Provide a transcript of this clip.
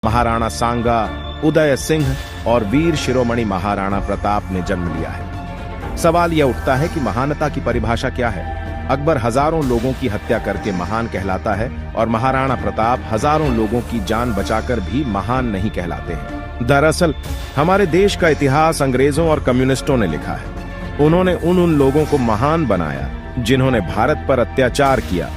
महाराणा सांगा, उदय सिंह और वीर शिरोमणि महाराणा प्रताप ने जन्म लिया है। सवाल यह उठता है कि महानता की परिभाषा क्या है। अकबर हजारों लोगों की हत्या करके महान कहलाता है और महाराणा प्रताप हजारों लोगों की जान बचाकर भी महान नहीं कहलाते हैं। दरअसल हमारे देश का इतिहास अंग्रेजों और कम्युनिस्टों ने लिखा है। उन्होंने उन लोगों को महान बनाया जिन्होंने भारत पर अत्याचार किया